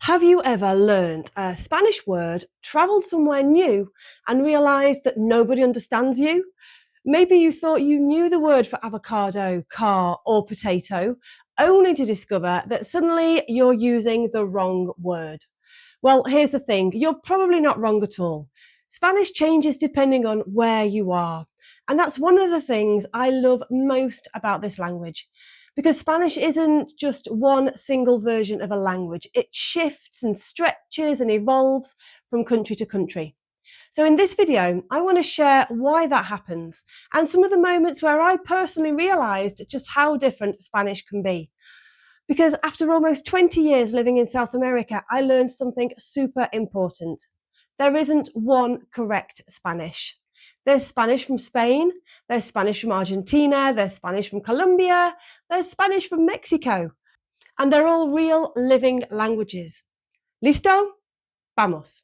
Have you ever learned a Spanish word, travelled somewhere new, and realised that nobody understands you? Maybe you thought you knew the word for avocado, car, or potato, only to discover that suddenly you're using the wrong word. Well, here's the thing, you're probably not wrong at all. Spanish changes depending on where you are. And that's one of the things I love most about this language. Because Spanish isn't just one single version of a language. It shifts and stretches and evolves from country to country. So in this video, I want to share why that happens and some of the moments where I personally realised just how different Spanish can be. Because after almost 20 years living in South America, I learned something super important. There isn't one correct Spanish. There's Spanish from Spain, there's Spanish from Argentina, there's Spanish from Colombia, there's Spanish from Mexico. And they're all real living languages. ¿Listo? Vamos.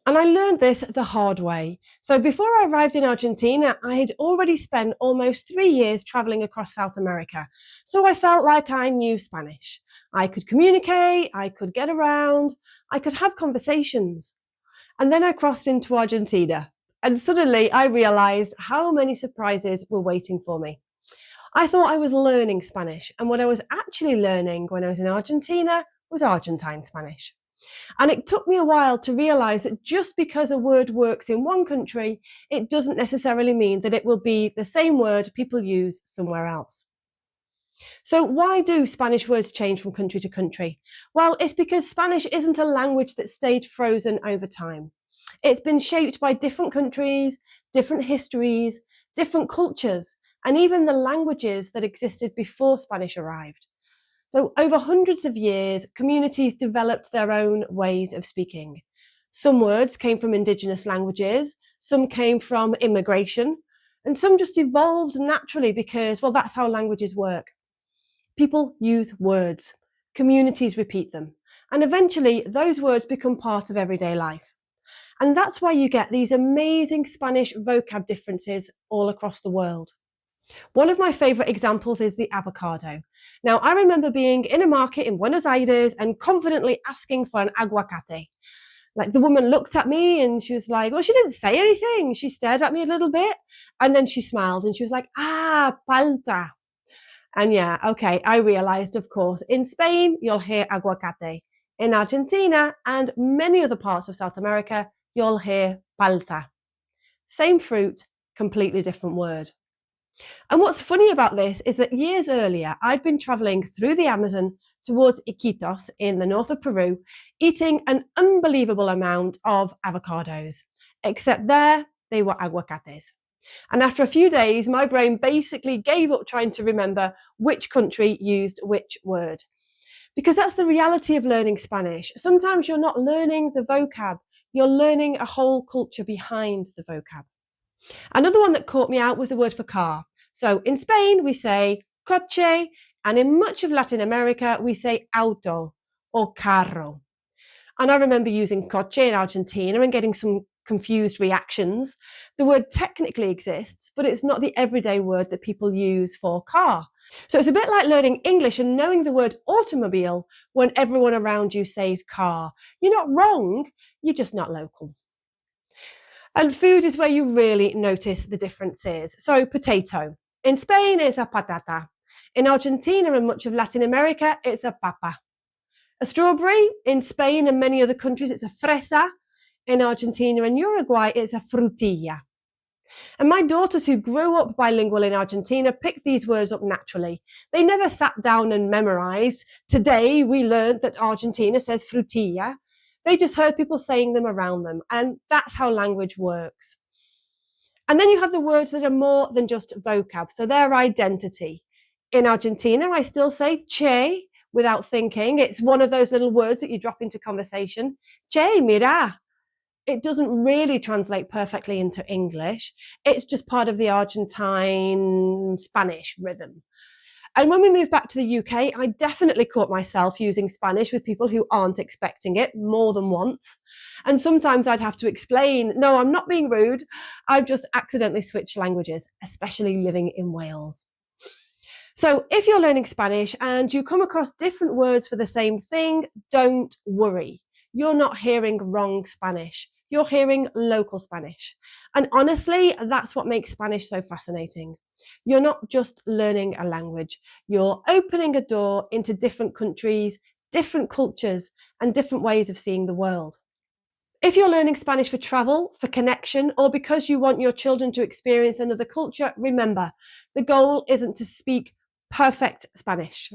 And I learned this the hard way. So before I arrived in Argentina, I had already spent almost 3 years traveling across South America. So I felt like I knew Spanish. I could communicate, I could get around, I could have conversations. And then I crossed into Argentina. And suddenly I realized how many surprises were waiting for me. I thought I was learning Spanish, and what I was actually learning when I was in Argentina was Argentine Spanish. And it took me a while to realize that just because a word works in one country, it doesn't necessarily mean that it will be the same word people use somewhere else. So why do Spanish words change from country to country? Well, it's because Spanish isn't a language that stayed frozen over time. It's been shaped by different countries, different histories, different cultures, and even the languages that existed before Spanish arrived. So over hundreds of years, communities developed their own ways of speaking. Some words came from indigenous languages, some came from immigration, and some just evolved naturally because, well, that's how languages work. People use words, communities repeat them, and eventually those words become part of everyday life. And that's why you get these amazing Spanish vocab differences all across the world. One of my favourite examples is the avocado. Now, I remember being in a market in Buenos Aires and confidently asking for an aguacate. Like, the woman looked at me and she was like, well, she didn't say anything. She stared at me a little bit and then she smiled and she was like, palta. And yeah, okay, I realised, of course, in Spain, you'll hear aguacate. In Argentina and many other parts of South America, you'll hear palta. Same fruit, completely different word. And what's funny about this is that years earlier, I'd been traveling through the Amazon towards Iquitos in the north of Peru, eating an unbelievable amount of avocados, except there they were aguacates. And after a few days, my brain basically gave up trying to remember which country used which word. Because that's the reality of learning Spanish. Sometimes you're not learning the vocab, you're learning a whole culture behind the vocab. Another one that caught me out was the word for car. So in Spain, we say coche, and in much of Latin America, we say auto or carro. And I remember using coche in Argentina and getting some confused reactions. The word technically exists, but it's not the everyday word that people use for car. So it's a bit like learning English and knowing the word automobile when everyone around you says car. You're not wrong, you're just not local. And food is where you really notice the differences. So potato. In Spain, it's a patata. In Argentina and much of Latin America, it's a papa. A strawberry, in Spain and many other countries, it's a fresa. In Argentina and Uruguay, it's a frutilla. And my daughters who grew up bilingual in Argentina picked these words up naturally. They never sat down and memorized. Today, we learned that Argentina says frutilla. They just heard people saying them around them, and that's how language works. And then you have the words that are more than just vocab, so their identity. In Argentina, I still say che without thinking. It's one of those little words that you drop into conversation. Che, mira. It doesn't really translate perfectly into English. It's just part of the Argentine Spanish rhythm. And when we moved back to the UK, I definitely caught myself using Spanish with people who aren't expecting it more than once. And sometimes I'd have to explain, no, I'm not being rude. I've just accidentally switched languages, especially living in Wales. So if you're learning Spanish and you come across different words for the same thing, don't worry. You're not hearing wrong Spanish. You're hearing local Spanish. And honestly, that's what makes Spanish so fascinating. You're not just learning a language, you're opening a door into different countries, different cultures, and different ways of seeing the world. If you're learning Spanish for travel, for connection, or because you want your children to experience another culture, remember, the goal isn't to speak perfect Spanish.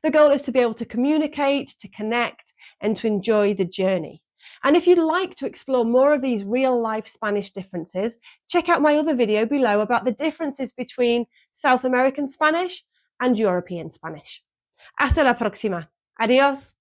The goal is to be able to communicate, to connect, and to enjoy the journey. And if you'd like to explore more of these real-life Spanish differences, check out my other video below about the differences between South American Spanish and European Spanish. Hasta la próxima. Adiós.